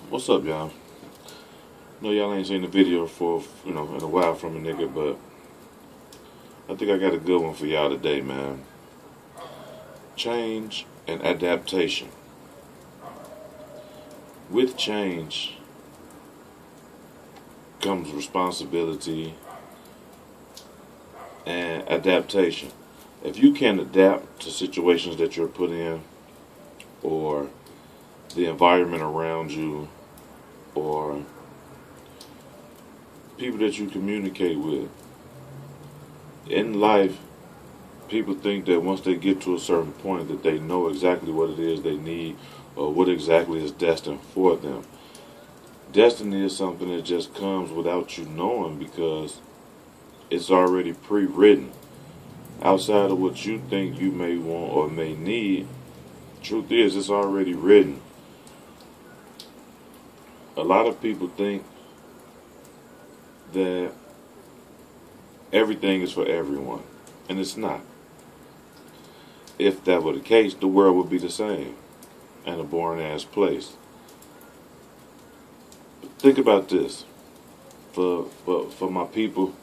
What's up, y'all? No, y'all ain't seen the video for in a while from a nigga, but I think I got a good one for y'all today, man. Change and adaptation. With change comes responsibility and adaptation. If you can adapt to situations that you're put in, or the environment around you, or people that you communicate with. In life, people think that once they get to a certain point that they know exactly what it is they need or what exactly is destined for them. Destiny is something that just comes without you knowing because it's already pre-written. Outside of what you think you may want or may need, truth is it's already written. A lot of people think that everything is for everyone, and it's not. If that were the case, the world would be the same and a boring ass place. Think about this. For my people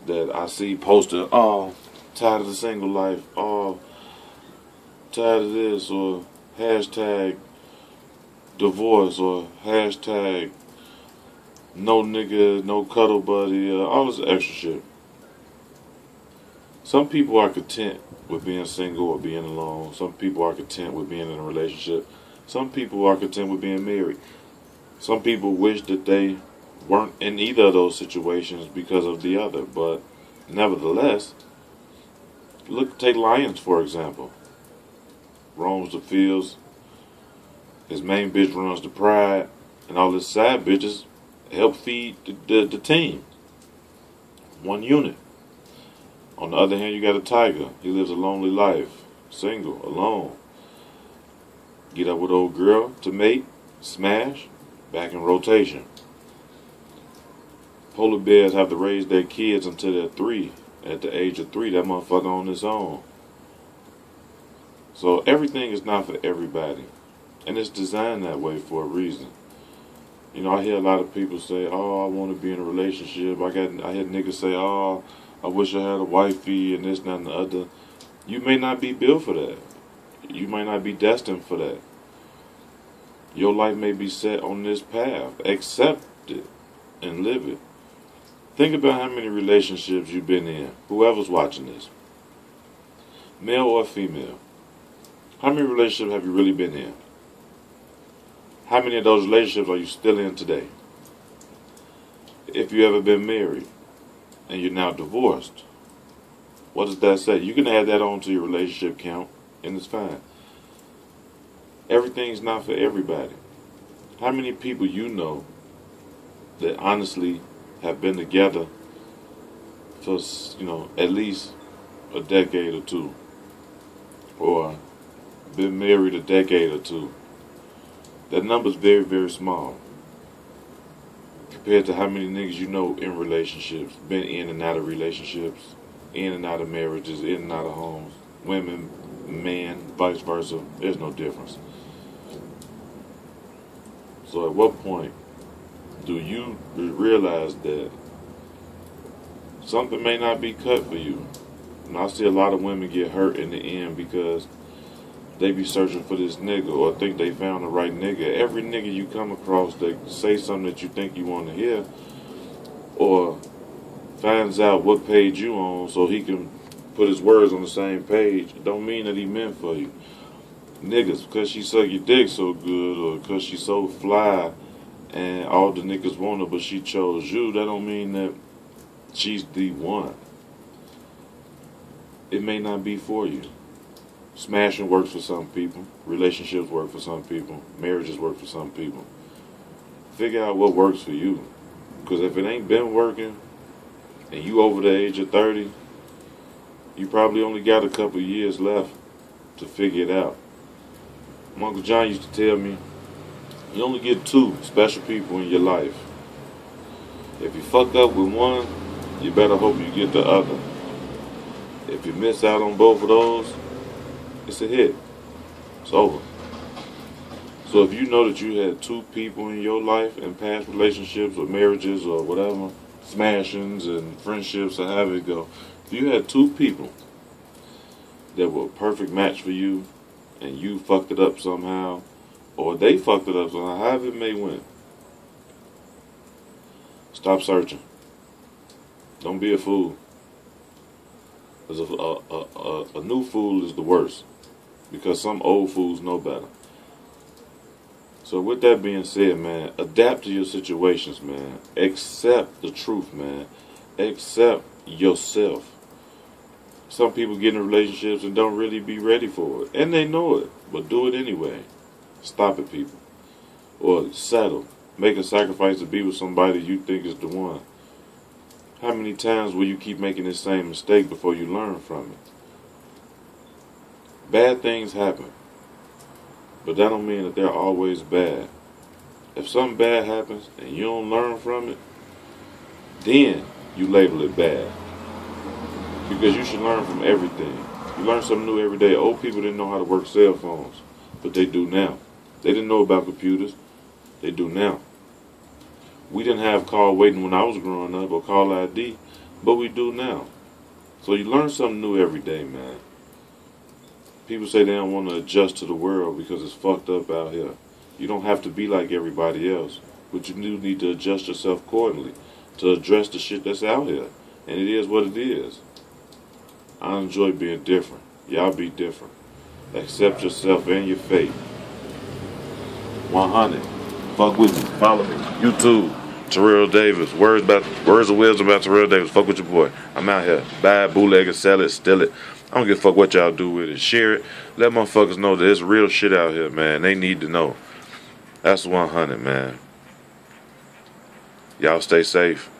that I see posted, oh, tired of the single life, oh, tired of this, or hashtag divorce, or hashtag no nigga, no cuddle buddy, all this extra shit. Some people are content with being single or being alone. Some people are content with being in a relationship. Some people are content with being married. Some people wish that they weren't in either of those situations because of the other. But nevertheless, take Lions for example. Roams the fields. His main bitch runs the pride, and all his side bitches help feed the team. One unit. On the other hand, you got a tiger. He lives a lonely life, single, alone. Get up with old girl to mate, smash, back in rotation. Polar bears have to raise their kids until they're 3. At the age of 3, that motherfucker on his own. So everything is not for everybody. And it's designed that way for a reason. You know, I hear a lot of people say, oh, I want to be in a relationship. I hear niggas say, oh, I wish I had a wifey and this, that, and the other. You may not be built for that. You may not be destined for that. Your life may be set on this path. Accept it and live it. Think about how many relationships you've been in. Whoever's watching this. Male or female. How many relationships have you really been in? How many of those relationships are you still in today? If you ever been married and you're now divorced, what does that say? You can add that on to your relationship count and it's fine. Everything's not for everybody. How many people you know that honestly have been together for, at least a decade or two, or been married a decade or two? That number's very, very small compared to how many niggas you know in relationships, been in and out of relationships, in and out of marriages, in and out of homes, women, men, vice versa. There's no difference. So at what point do you realize that something may not be cut for you? And I see a lot of women get hurt in the end because they be searching for this nigga or think they found the right nigga. Every nigga you come across that say something that you think you want to hear, or finds out what page you on so he can put his words on the same page, don't mean that he meant for you. Niggas, because she suck your dick so good, or because she so fly and all the niggas want her but she chose you, that don't mean that she's the one. It may not be for you. Smashing works for some people. Relationships work for some people. Marriages work for some people. Figure out what works for you. Because if it ain't been working and you over the age of 30, you probably only got a couple years left to figure it out. My Uncle John used to tell me, you only get 2 special people in your life. If you fuck up with one, you better hope you get the other. If you miss out on both of those, it's a hit. It's over. So if you know that you had two people in your life in past relationships or marriages or whatever, smashings and friendships or however it go, if you had two people that were a perfect match for you and you fucked it up somehow, or they fucked it up somehow, however it may win, stop searching. Don't be a fool. Because a new fool is the worst. Because some old fools know better. So with that being said, man, adapt to your situations, man. Accept the truth, man. Accept yourself. Some people get in relationships and don't really be ready for it. And they know it. But do it anyway. Stop it, people. Or settle. Make a sacrifice to be with somebody you think is the one. How many times will you keep making the same mistake before you learn from it? Bad things happen. But that don't mean that they're always bad. If something bad happens and you don't learn from it, then you label it bad. Because you should learn from everything. You learn something new every day. Old people didn't know how to work cell phones, but they do now. They didn't know about computers. They do now. We didn't have call waiting when I was growing up or call ID, but we do now. So you learn something new every day, man. People say they don't want to adjust to the world because it's fucked up out here. You don't have to be like everybody else, but you do need to adjust yourself accordingly to address the shit that's out here. And it is what it is. I enjoy being different. Y'all be different. Accept yourself and your fate. 100. Fuck with me. Follow me. YouTube. Terrell Davis. Words of wisdom about Terrell Davis. Fuck with your boy. I'm out here. Buy it, bootleg it, sell it, steal it. I don't give a fuck what y'all do with it. Share it. Let motherfuckers know that there's real shit out here, man. They need to know. That's 100, man. Y'all stay safe.